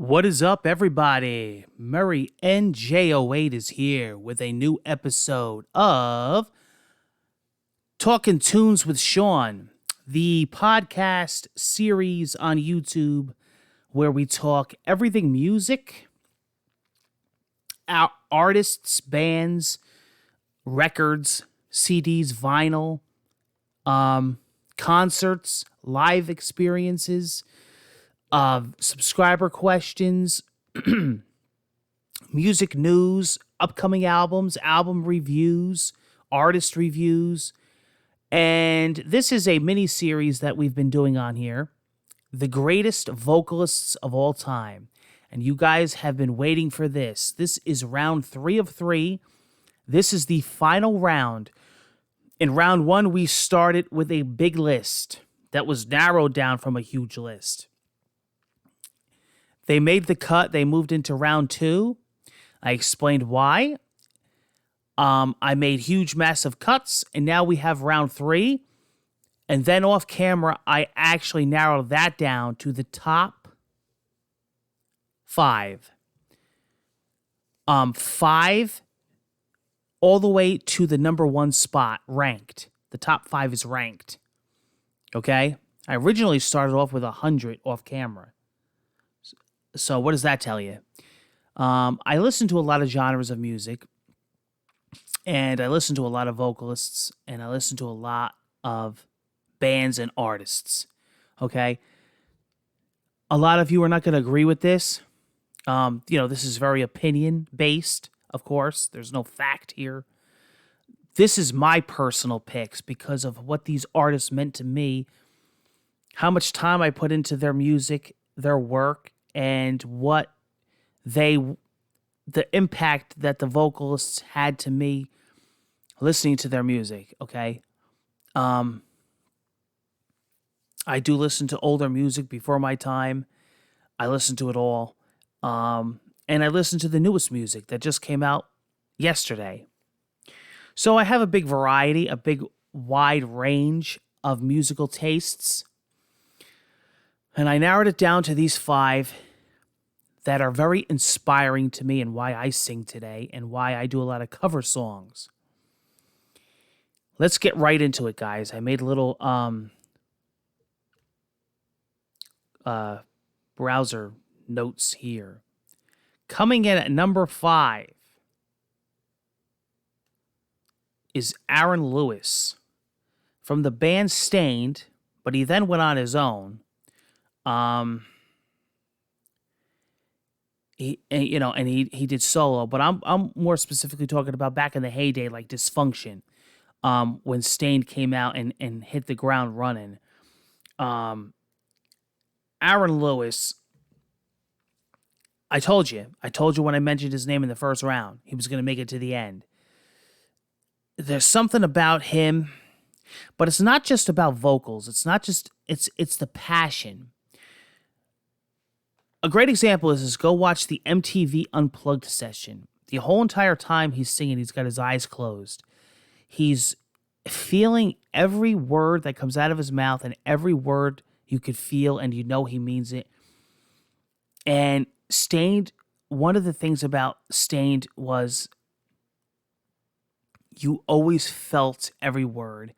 What is up, everybody? Murray NJ08 is here with a new episode of Talking Tunes with Sean, the podcast series on YouTube where we talk everything music, our artists, bands, records, CDs, vinyl, concerts, live experiences, subscriber questions, music news, upcoming albums, album reviews, artist reviews. And this is a mini series that we've been doing on here, the greatest vocalists of all time. And you guys have been waiting for this. This is round 3 of 3. This is the final round. In round 1, we started with a big list that was narrowed down from a huge list. They made the cut. They moved into round 2. I explained why. I made huge, massive cuts, and now we have round 3. And then off camera, I actually narrowed that down to the top 5. 5 all the way to the number 1 spot, ranked. The top 5 is ranked. Okay? I originally started off with 100 off camera. So what does that tell you? I listen to a lot of genres of music, and I listen to a lot of vocalists, and I listen to a lot of bands and artists, okay? A lot of you are not going to agree with this. This is very opinion-based, of course. There's no fact here. This is my personal picks because of what these artists meant to me, how much time I put into their music, their work, and what the impact that the vocalists had to me listening to their music, okay? I do listen to older music before my time. I listen to it all. And I listen to the newest music that just came out yesterday. So I have a big variety, a big wide range of musical tastes. And I narrowed it down to these 5 that are very inspiring to me and why I sing today and why I do a lot of cover songs. Let's get right into it, guys. I made a little browser notes here. Coming in at number 5 is Aaron Lewis from the band Stained, but he then went on his own. He did solo, but I'm more specifically talking about back in the heyday, like Dysfunction, when Stained came out and hit the ground running. Aaron Lewis, I told you when I mentioned his name in the first round, he was going to make it to the end. There's something about him, but it's not just about vocals. It's not just, it's the passion. A great example is go watch the MTV Unplugged session. The whole entire time he's singing, he's got his eyes closed. He's feeling every word that comes out of his mouth, and every word you could feel, and you know he means it. And Stained, one of the things about Stained was you always felt every word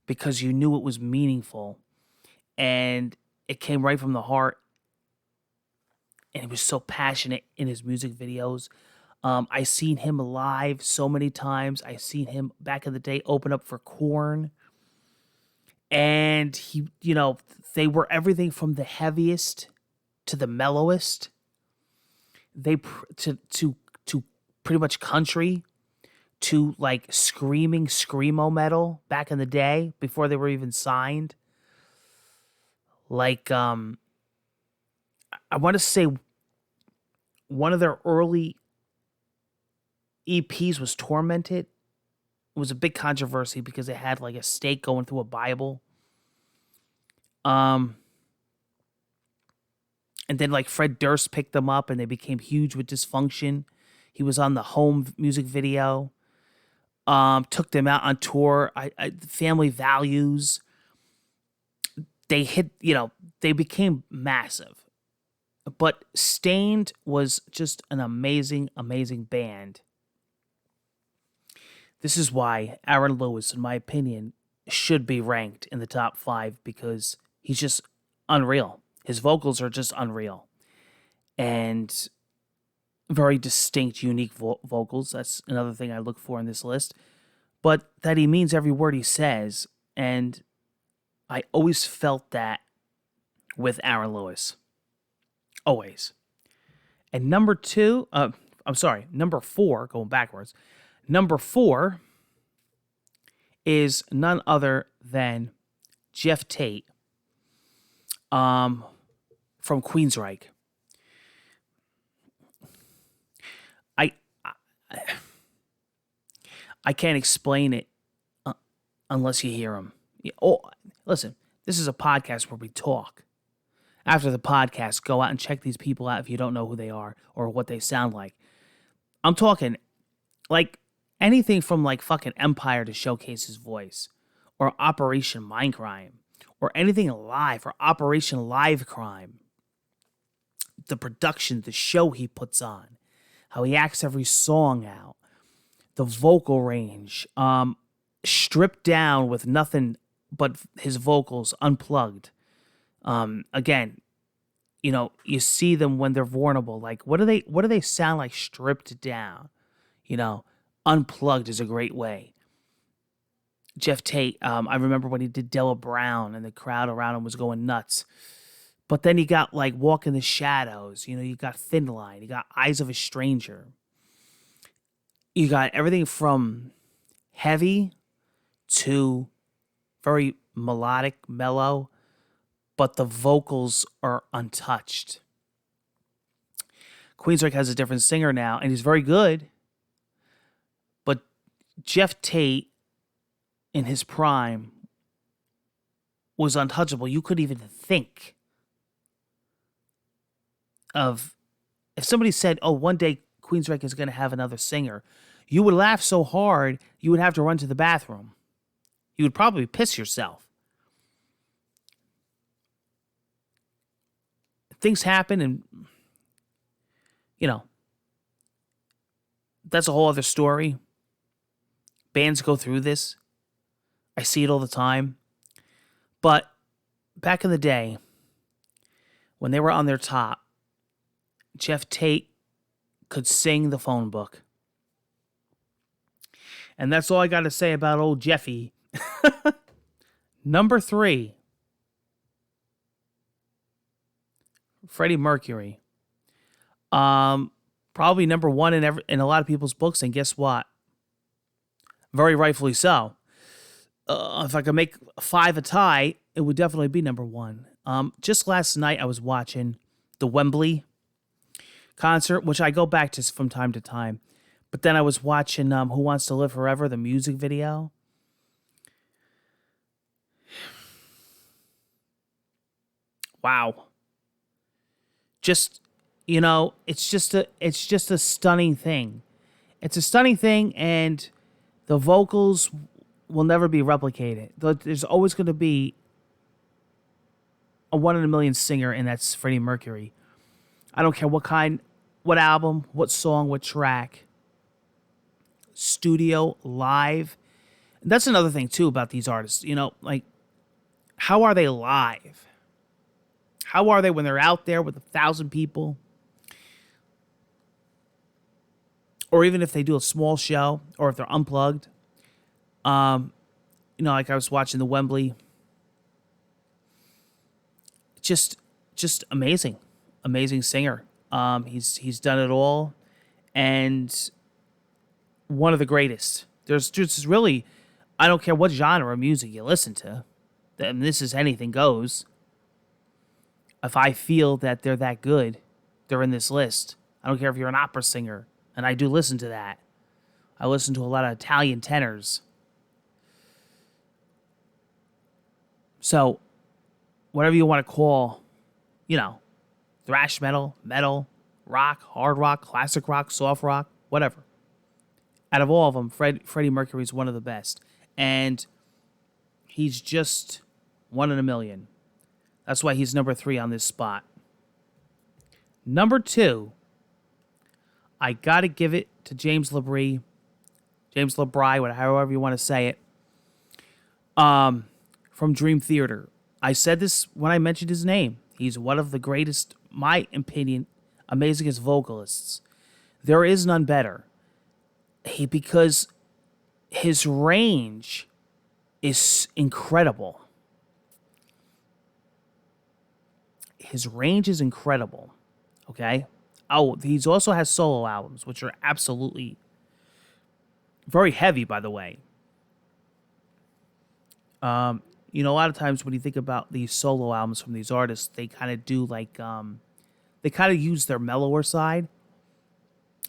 because you knew it was meaningful, and it came right from the heart. And he was so passionate in his music videos. I seen him live so many times. I seen him back in the day open up for Korn. And he, they were everything from the heaviest to the mellowest. They to pretty much country, to like screaming screamo metal back in the day before they were even signed. Like I want to say one of their early EPs was Tormented. It was a big controversy because it had like a stake going through a Bible. And then like Fred Durst picked them up and they became huge with Dysfunction. He was on the Home music video. Took them out on tour. Family Values. They hit, they became massive. But Stained was just an amazing, amazing band. This is why Aaron Lewis, in my opinion, should be ranked in the top 5 because he's just unreal. His vocals are just unreal. And very distinct, unique vocals. That's another thing I look for in this list. But that he means every word he says. And I always felt that with Aaron Lewis. Always. And number 4, going backwards. Number 4 is none other than Jeff Tate from Queensryche. I can't explain it unless you hear him. Listen, this is a podcast where we talk. After the podcast, go out and check these people out if you don't know who they are or what they sound like. I'm talking like anything from like fucking Empire to showcase his voice, or Operation Mindcrime, or anything live, or Operation Live Crime. The production, the show he puts on, how he acts every song out, the vocal range, stripped down with nothing but his vocals unplugged. Again, you see them when they're vulnerable. Like, what do they sound like stripped down? Unplugged is a great way. Jeff Tate, I remember when he did Della Brown and the crowd around him was going nuts. But then he got like Walk in the Shadows. You got Thin Line. You got Eyes of a Stranger. You got everything from heavy to very melodic, mellow, but the vocals are untouched. Queensryche has a different singer now, and he's very good. But Jeff Tate, in his prime, was untouchable. You couldn't even think of... If somebody said, oh, one day Queensryche is going to have another singer, you would laugh so hard, you would have to run to the bathroom. You would probably piss yourself. Things happen, and, that's a whole other story. Bands go through this. I see it all the time. But back in the day, when they were on their top, Jeff Tate could sing the phone book. And that's all I got to say about old Jeffy. Number 3. Freddie Mercury. Probably number 1 in a lot of people's books, and guess what? Very rightfully so. If I could make 5 a tie, it would definitely be number 1. Just last night, I was watching the Wembley concert, which I go back to from time to time. But then I was watching Who Wants to Live Forever, the music video. Wow. Just, it's just a stunning thing. It's a stunning thing, and the vocals will never be replicated. There's always going to be a 1 in a million singer, and that's Freddie Mercury. I don't care what album, what song, what track, studio, live. And that's another thing too about these artists. Like, how are they live? How are they when they're out there with 1,000 people? Or even if they do a small show, or if they're unplugged. Like I was watching the Wembley. Just amazing. Amazing singer. He's done it all. And one of the greatest. There's just really, I don't care what genre of music you listen to. And this is anything goes. If I feel that they're that good, they're in this list. I don't care if you're an opera singer, and I do listen to that. I listen to a lot of Italian tenors. So, whatever you want to call, thrash metal, rock, hard rock, classic rock, soft rock, whatever. Out of all of them, Freddie Mercury is one of the best. And he's just 1 in a million. That's why he's number 3 on this spot. Number 2, I gotta give it to James LaBrie, however you want to say it, from Dream Theater. I said this when I mentioned his name. He's one of the greatest, my opinion, amazingest vocalists. There is none better. Because his range is incredible. His range is incredible. Okay? Oh, he also has solo albums, which are absolutely very heavy, by the way. A lot of times when you think about these solo albums from these artists, they kind of do like, they kind of use their mellower side.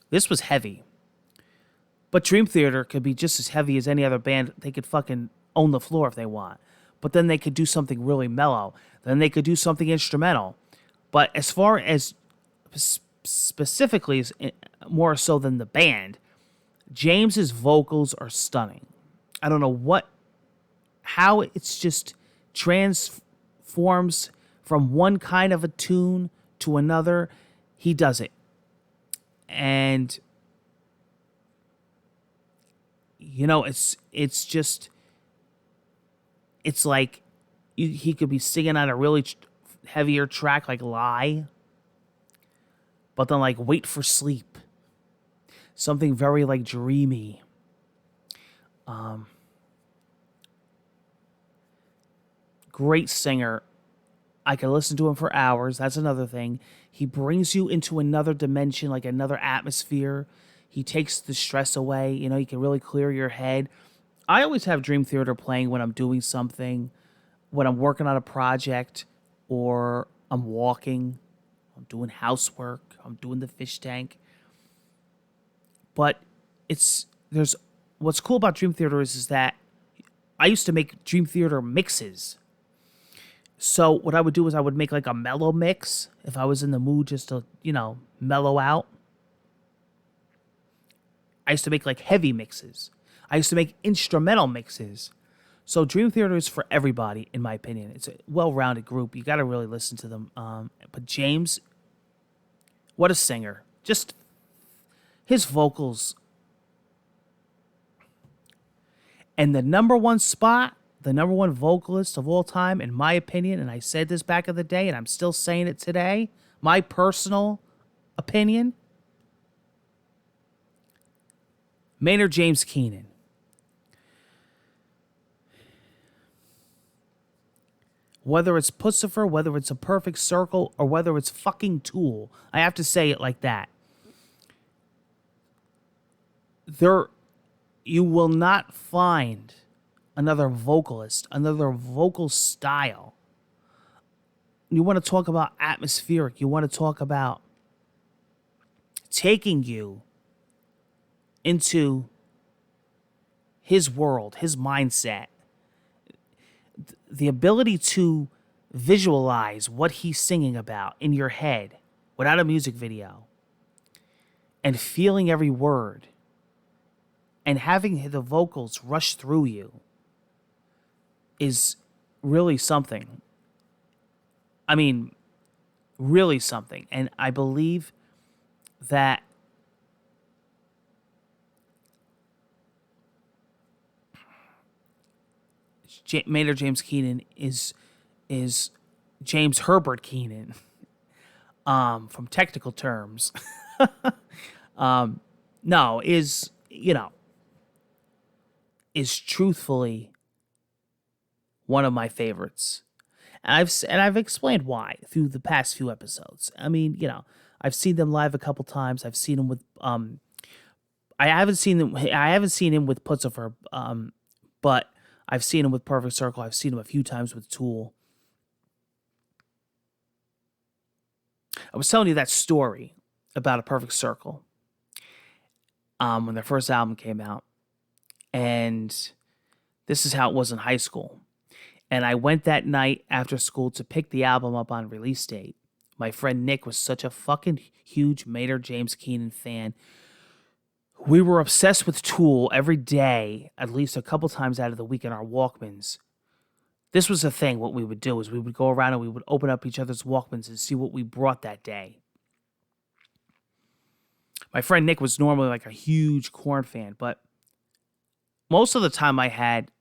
This was heavy. But Dream Theater could be just as heavy as any other band. They could fucking own the floor if they want. But then they could do something really mellow. Then they could do something instrumental. But as far as specifically, more so than the band, James's vocals are stunning. I don't know how it's just transforms from one kind of a tune to another. He does it. And it's like he could be singing on a really heavier track like Lie, but then like Wait for Sleep, something very like dreamy. Great singer. I can listen to him for hours. That's another thing. He brings you into another dimension, like another atmosphere. He takes the stress away. You can really clear your head. I always have Dream Theater playing when I'm doing something, when I'm working on a project, or I'm walking, I'm doing housework, I'm doing the fish tank. But there's what's cool about Dream Theater is that I used to make Dream Theater mixes. So what I would do is I would make like a mellow mix if I was in the mood just to, mellow out. I used to make like heavy mixes. I used to make instrumental mixes. So Dream Theater is for everybody, in my opinion. It's a well-rounded group. You got to really listen to them. But James, what a singer. Just his vocals. And the number one spot, the number one vocalist of all time, in my opinion, and I said this back in the day, and I'm still saying it today, my personal opinion, Maynard James Keenan. Whether it's Pussifer, whether it's A Perfect Circle, or whether it's fucking Tool, I have to say it like that. You will not find another vocalist, another vocal style. You want to talk about atmospheric. You want to talk about taking you into his world, his mindset. The ability to visualize what he's singing about in your head without a music video and feeling every word and having the vocals rush through you is really something. I mean, really something. And I believe that Maynard James Keenan is James Herbert Keenan, from technical terms. Is truthfully one of my favorites. And I've explained why through the past few episodes. I mean, I've seen them live a couple times. I've seen them with I haven't seen him with Pussifer, but I've seen him with Perfect Circle. I've seen him a few times with Tool. I was telling you that story about A Perfect Circle when their first album came out. And this is how it was in high school. And I went that night after school to pick the album up on release date. My friend Nick was such a fucking huge Maynard James Keenan fan. We were obsessed with Tool every day, at least a couple times out of the week in our Walkmans. This was the thing. What we would do is we would go around and we would open up each other's Walkmans and see what we brought that day. My friend Nick was normally like a huge Korn fan, but most of the time I had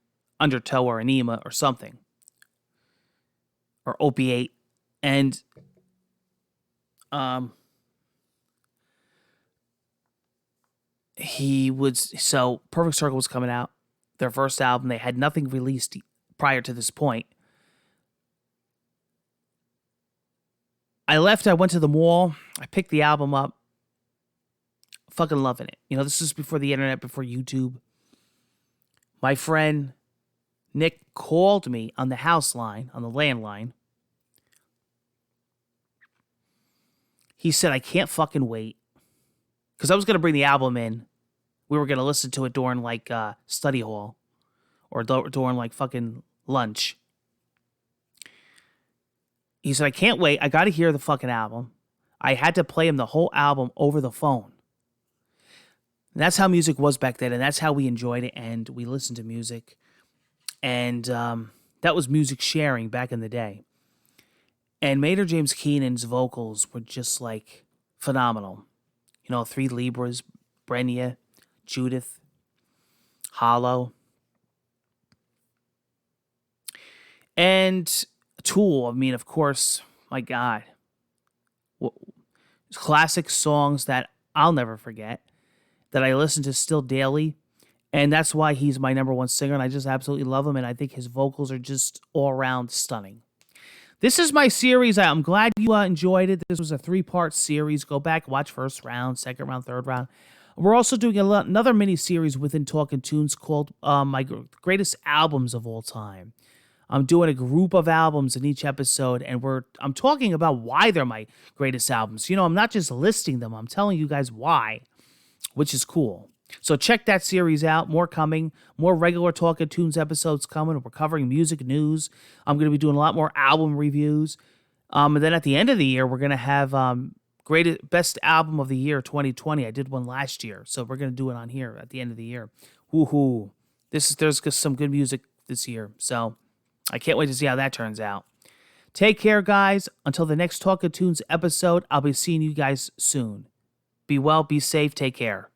Undertow or Enema or something. Or Opiate. And Perfect Circle was coming out. Their first album. They had nothing released prior to this point. I left, I went to the mall, I picked the album up. Fucking loving it. You know, this is before the internet, before YouTube. My friend Nick called me on the house line, on the landline. He said, I can't fucking wait. Because I was going to bring the album in. We were going to listen to it during like study hall. Or during like fucking lunch. He said, I can't wait. I got to hear the fucking album. I had to play him the whole album over the phone. And that's how music was back then. And that's how we enjoyed it. And we listened to music. And that was music sharing back in the day. And Maynard James Keenan's vocals were just like phenomenal. You know, 3 Libras, Brenya, Judith, Hollow. And Tool, I mean, of course, my God. Classic songs that I'll never forget, that I listen to still daily. And that's why he's my number one singer, and I just absolutely love him, and I think his vocals are just all around stunning. This is my series. I'm glad you enjoyed it. This was a 3-part series. Go back, watch first round, second round, third round. We're also doing another mini-series within Talking Tunes called My Greatest Albums of All Time. I'm doing a group of albums in each episode, and I'm talking about why they're my greatest albums. You know, I'm not just listing them. I'm telling you guys why, which is cool. So check that series out. More coming. More regular Talking Tunes episodes coming. We're covering music news. I'm going to be doing a lot more album reviews. And then at the end of the year, we're going to have best album of the year 2020. I did one last year, so we're going to do it on here at the end of the year. Woohoo! There's some good music this year, so I can't wait to see how that turns out. Take care, guys. Until the next Talking Tunes episode, I'll be seeing you guys soon. Be well, be safe, take care.